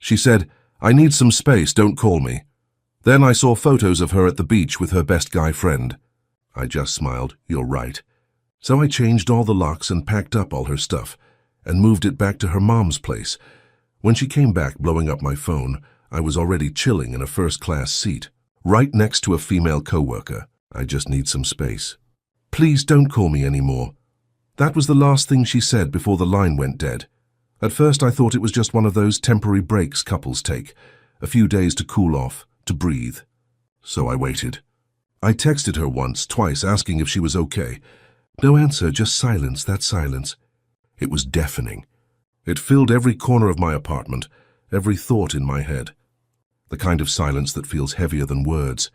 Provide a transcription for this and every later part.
She said, "I need some space, don't call me." Then I saw photos of her at the beach with her best guy friend. I just smiled. You're right. So I changed all the locks and packed up all her stuff and moved it back to her mom's place. When she came back blowing up my phone, I was already chilling in a first-class seat, right next to a female coworker. I just need some space. Please don't call me anymore. That was the last thing she said before the line went dead. At first I thought it was just one of those temporary breaks couples take, a few days to cool off, to breathe. So I waited. I texted her once, twice, asking if she was okay. No answer, just silence, that silence. It was deafening. It filled every corner of my apartment, every thought in my head. The kind of silence that feels heavier than words.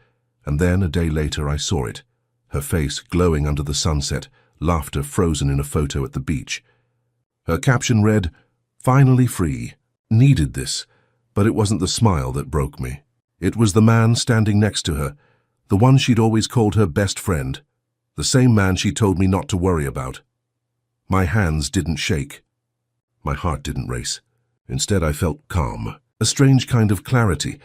And then, a day later, I saw it. Her face glowing under the sunset, laughter frozen in a photo at the beach. Her caption read, "Finally free. Needed this." But it wasn't the smile that broke me. It was the man standing next to her, the one she'd always called her best friend, the same man she told me not to worry about. My hands didn't shake. My heart didn't race. Instead, I felt calm, a strange kind of clarity,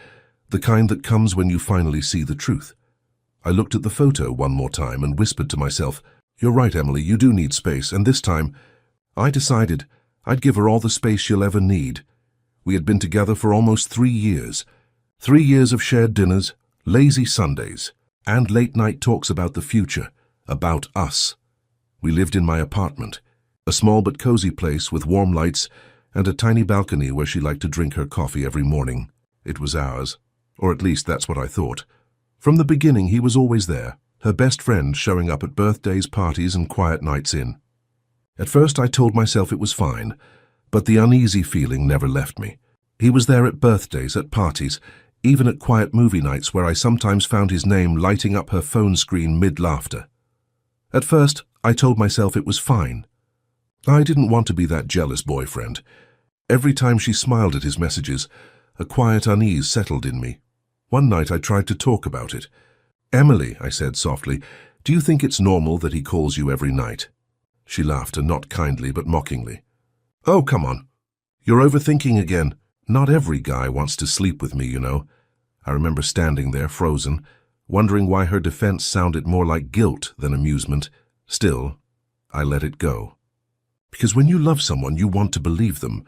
the kind that comes when you finally see the truth. I looked at the photo one more time and whispered to myself, "You're right, Emily, you do need space," and this time, I decided I'd give her all the space she'll ever need. We had been together for almost 3 years. 3 years of shared dinners, lazy Sundays, and late-night talks about the future, about us. We lived in my apartment, a small but cozy place with warm lights and a tiny balcony where she liked to drink her coffee every morning. It was ours, or at least that's what I thought. From the beginning, he was always there, her best friend, showing up at birthdays, parties, and quiet nights in. At first, I told myself it was fine, but the uneasy feeling never left me. He was there at birthdays, at parties, even at quiet movie nights where I sometimes found his name lighting up her phone screen mid-laughter. At first, I told myself it was fine. I didn't want to be that jealous boyfriend. Every time she smiled at his messages, a quiet unease settled in me. One night I tried to talk about it. "Emily," I said softly, "do you think it's normal that he calls you every night?" She laughed, and not kindly but mockingly. "Oh, come on. You're overthinking again. Not every guy wants to sleep with me, you know." I remember standing there, frozen, wondering why her defense sounded more like guilt than amusement. Still, I let it go. Because when you love someone, you want to believe them,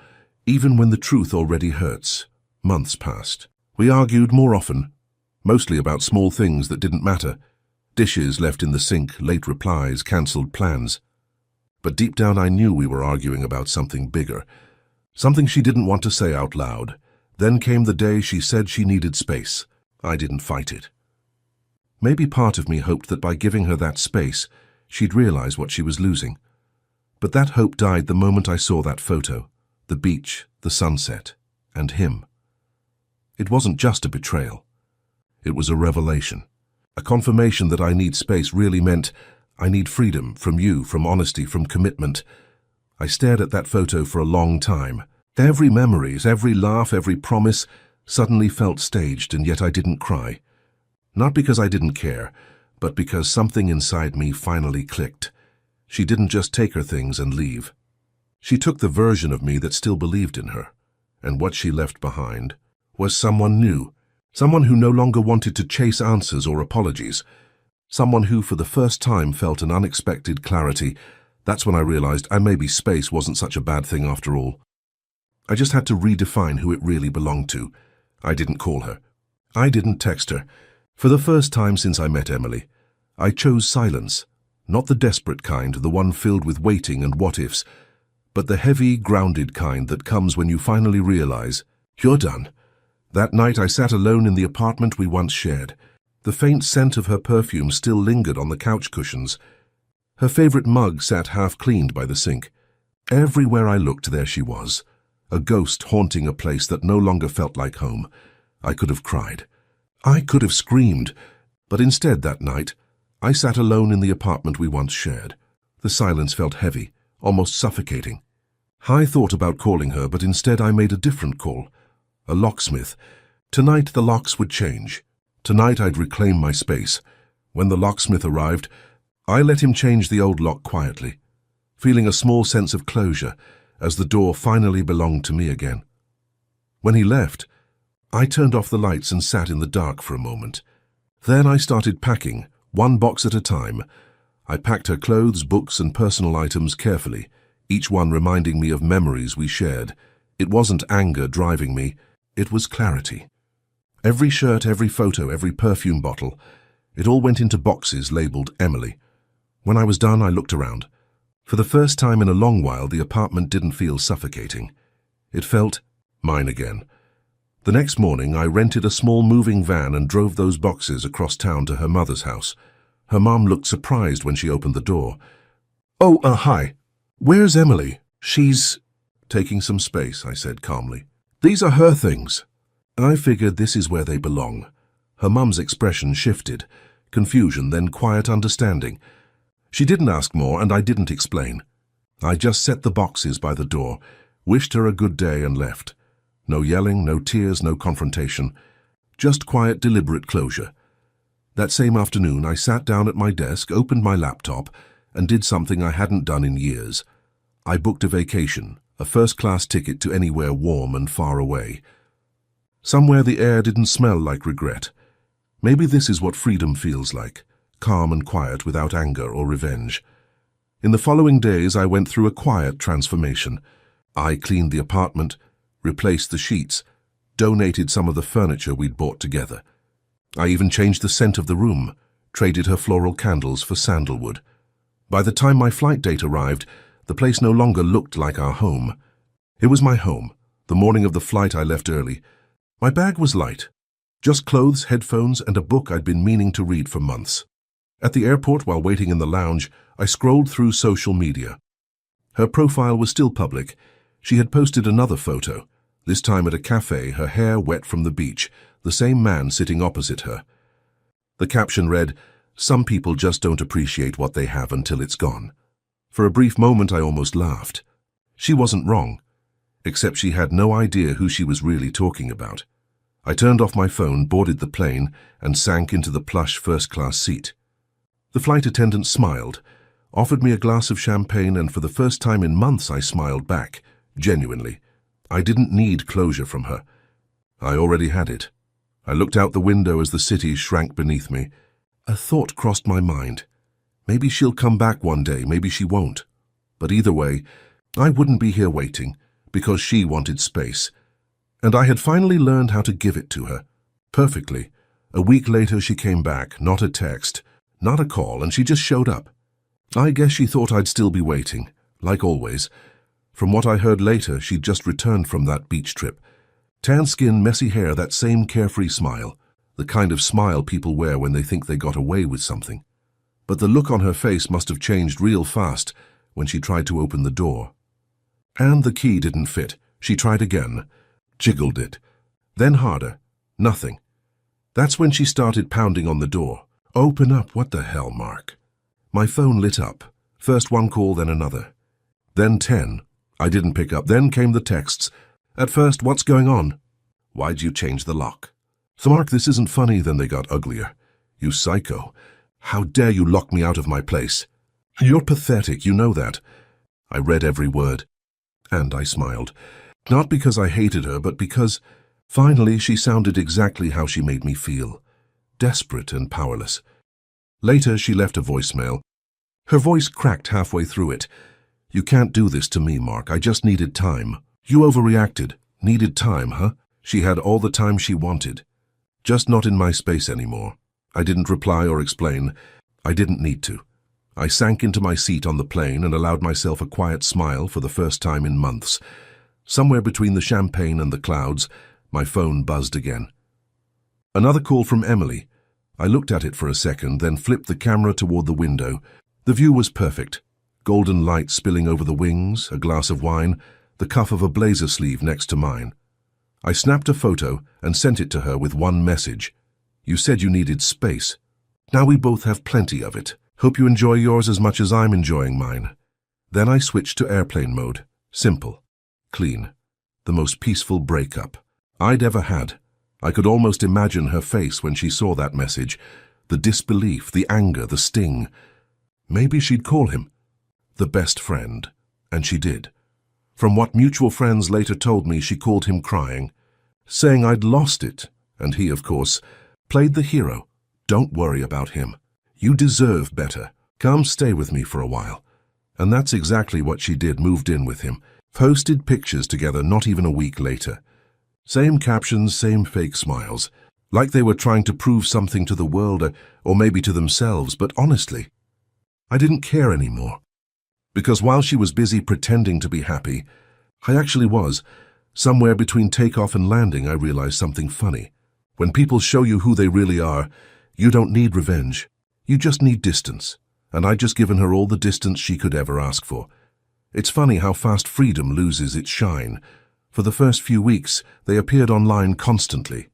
even when the truth already hurts. Months passed. We argued more often, mostly about small things that didn't matter. Dishes left in the sink, late replies, cancelled plans. But deep down I knew we were arguing about something bigger, something she didn't want to say out loud. Then came the day she said she needed space. I didn't fight it. Maybe part of me hoped that by giving her that space, she'd realize what she was losing. But that hope died the moment I saw that photo, the beach, the sunset, and him. It wasn't just a betrayal. It was a revelation, a confirmation that I need space really meant I need freedom from you, from honesty, from commitment. I stared at that photo for a long time. Every memory, every laugh, every promise suddenly felt staged, and yet I didn't cry. Not because I didn't care, but because something inside me finally clicked. She didn't just take her things and leave. She took the version of me that still believed in her, and what she left behind was someone new, someone who no longer wanted to chase answers or apologies, someone who for the first time felt an unexpected clarity. That's when I realized maybe space wasn't such a bad thing after all. I just had to redefine who it really belonged to. I didn't call her. I didn't text her. For the first time since I met Emily, I chose silence, not the desperate kind, the one filled with waiting and what-ifs, but the heavy, grounded kind that comes when you finally realize, you're done. That night I sat alone in the apartment we once shared. The faint scent of her perfume still lingered on the couch cushions. Her favorite mug sat half-cleaned by the sink. Everywhere I looked, there she was, a ghost haunting a place that no longer felt like home. I could have cried. I could have screamed. But instead that night, I sat alone in the apartment we once shared. The silence felt heavy, almost suffocating. I thought about calling her, but instead I made a different call. A locksmith. Tonight the locks would change. Tonight I'd reclaim my space. When the locksmith arrived, I let him change the old lock quietly, feeling a small sense of closure as the door finally belonged to me again. When he left, I turned off the lights and sat in the dark for a moment. Then I started packing, one box at a time. I packed her clothes, books, and personal items carefully, each one reminding me of memories we shared. It wasn't anger driving me, it was clarity. Every shirt, every photo, every perfume bottle, it all went into boxes labeled Emily. When I was done, I looked around. For the first time in a long while, the apartment didn't feel suffocating. It felt mine again. The next morning, I rented a small moving van and drove those boxes across town to her mother's house. Her mom looked surprised when she opened the door. "Oh, hi. Where's Emily?" "She's taking some space," I said calmly. "These are her things." I figured this is where they belong. Her mum's expression shifted. Confusion, then quiet understanding. She didn't ask more, and I didn't explain. I just set the boxes by the door, wished her a good day, and left. No yelling, no tears, no confrontation. Just quiet, deliberate closure. That same afternoon, I sat down at my desk, opened my laptop, and did something I hadn't done in years. I booked a vacation, a first-class ticket to anywhere warm and far away. Somewhere the air didn't smell like regret. Maybe this is what freedom feels like, calm and quiet without anger or revenge. In the following days, I went through a quiet transformation. I cleaned the apartment, replaced the sheets, donated some of the furniture we'd bought together. I even changed the scent of the room, traded her floral candles for sandalwood. By the time my flight date arrived, the place no longer looked like our home. It was my home. The morning of the flight, I left early. My bag was light. Just clothes, headphones, and a book I'd been meaning to read for months. At the airport, while waiting in the lounge, I scrolled through social media. Her profile was still public. She had posted another photo, this time at a cafe, her hair wet from the beach, the same man sitting opposite her. The caption read, "Some people just don't appreciate what they have until it's gone." For a brief moment, I almost laughed. She wasn't wrong, except she had no idea who she was really talking about. I turned off my phone, boarded the plane, and sank into the plush first-class seat. The flight attendant smiled, offered me a glass of champagne, and for the first time in months I smiled back, genuinely. I didn't need closure from her. I already had it. I looked out the window as the city shrank beneath me. A thought crossed my mind. Maybe she'll come back one day, maybe she won't. But either way, I wouldn't be here waiting, because she wanted space. And I had finally learned how to give it to her. Perfectly. A week later she came back, not a text, not a call, and she just showed up. I guess she thought I'd still be waiting, like always. From what I heard later, she'd just returned from that beach trip. Tan skin, messy hair, that same carefree smile. The kind of smile people wear when they think they got away with something. But the look on her face must have changed real fast when she tried to open the door. And the key didn't fit. She tried again, jiggled it. Then harder. Nothing. That's when she started pounding on the door. "Open up, what the hell, Mark?" My phone lit up. First one call, then another. Then 10. I didn't pick up. Then came the texts. At first, "What's going on?" "Why'd you change the lock?" "So Mark, this isn't funny." Then they got uglier. "You psycho. How dare you lock me out of my place? You're pathetic, you know that." I read every word. And I smiled. Not because I hated her, but because, finally, she sounded exactly how she made me feel. Desperate and powerless. Later, she left a voicemail. Her voice cracked halfway through it. "You can't do this to me, Mark. I just needed time." "You overreacted. Needed time, huh?" She had all the time she wanted. Just not in my space anymore. I didn't reply or explain. I didn't need to. I sank into my seat on the plane and allowed myself a quiet smile for the first time in months. Somewhere between the champagne and the clouds, my phone buzzed again. Another call from Emily. I looked at it for a second, then flipped the camera toward the window. The view was perfect. Golden light spilling over the wings, a glass of wine, the cuff of a blazer sleeve next to mine. I snapped a photo and sent it to her with one message. "You said you needed space. Now we both have plenty of it. Hope you enjoy yours as much as I'm enjoying mine." Then I switched to airplane mode. Simple. Clean. The most peaceful breakup I'd ever had. I could almost imagine her face when she saw that message. The disbelief, the anger, the sting. Maybe she'd call him the best friend. And she did. From what mutual friends later told me, she called him crying. saying I'd lost it, and he, of course, played the hero. Don't worry about him. You deserve better. Come stay with me for a while. And that's exactly what she did, moved in with him. Posted pictures together not even a week later. Same captions, same fake smiles. Like they were trying to prove something to the world, or maybe to themselves, but honestly, I didn't care anymore. Because while she was busy pretending to be happy, I actually was. Somewhere between takeoff and landing, I realized something funny. When people show you who they really are, you don't need revenge. You just need distance. And I'd just given her all the distance she could ever ask for. It's funny how fast freedom loses its shine. For the first few weeks, they appeared online constantly.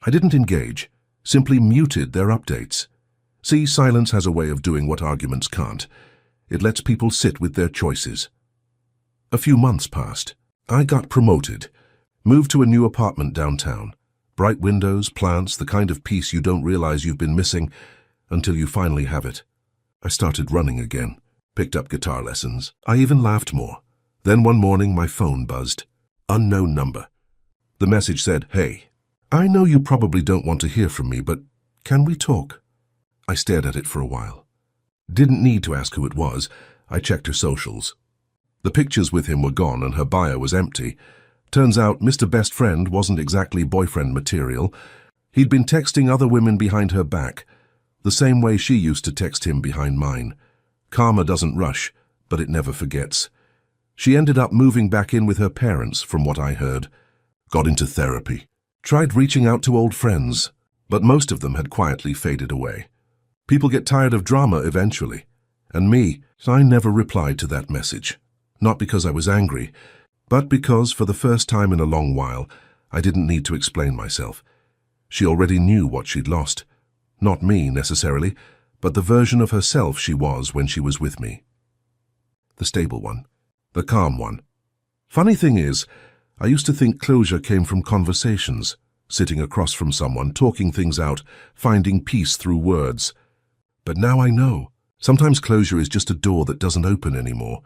I didn't engage, simply muted their updates. See, silence has a way of doing what arguments can't. It lets people sit with their choices. A few months passed. I got promoted, moved to a new apartment downtown. Bright windows, plants, the kind of peace you don't realize you've been missing until you finally have it. I started running again, picked up guitar lessons. I even laughed more. Then one morning my phone buzzed. Unknown number. The message said, "Hey, I know you probably don't want to hear from me, but can we talk?" I stared at it for a while. Didn't need to ask who it was. I checked her socials. The pictures with him were gone and her bio was empty. Turns out Mr. Best Friend wasn't exactly boyfriend material. He'd been texting other women behind her back, the same way she used to text him behind mine. Karma doesn't rush, but it never forgets. She ended up moving back in with her parents, from what I heard. Got into therapy. Tried reaching out to old friends, but most of them had quietly faded away. People get tired of drama eventually. And me, I never replied to that message. Not because I was angry, but because for the first time in a long while, I didn't need to explain myself. She already knew what she'd lost. Not me, necessarily, but the version of herself she was when she was with me. The stable one. The calm one. Funny thing is, I used to think closure came from conversations, sitting across from someone, talking things out, finding peace through words. But now I know. Sometimes closure is just a door that doesn't open anymore.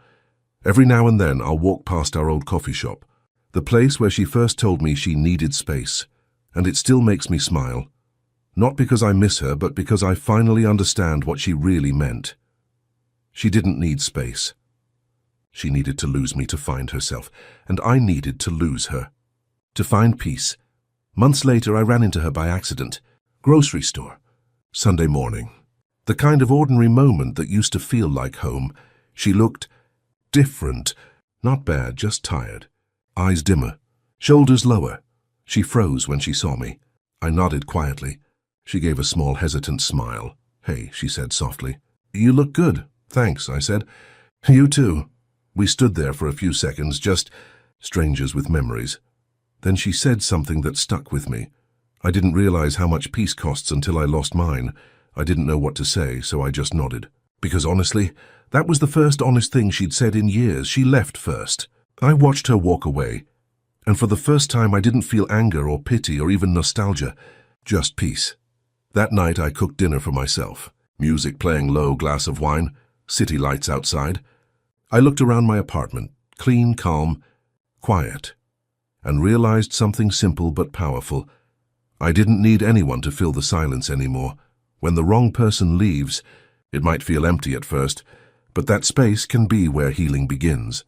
Every now and then I'll walk past our old coffee shop, the place where she first told me she needed space, and it still makes me smile. Not because I miss her, but because I finally understand what she really meant. She didn't need space. She needed to lose me to find herself, and I needed to lose her. To find peace. Months later I ran into her by accident. Grocery store. Sunday morning. The kind of ordinary moment that used to feel like home. She looked different. Not bad, just tired. Eyes dimmer. Shoulders lower. She froze when she saw me. I nodded quietly. She gave a small hesitant smile. "Hey," she said softly. "You look good." "Thanks," I said. "You too." We stood there for a few seconds, just strangers with memories. Then she said something that stuck with me. I didn't realize how much peace costs until I lost mine. I didn't know what to say, so I just nodded. Because honestly, that was the first honest thing she'd said in years. She left first. I watched her walk away, and for the first time I didn't feel anger or pity or even nostalgia, just peace. That night I cooked dinner for myself. Music playing low, glass of wine, city lights outside. I looked around my apartment, clean, calm, quiet, and realized something simple but powerful. I didn't need anyone to fill the silence anymore. When the wrong person leaves, it might feel empty at first, but that space can be where healing begins.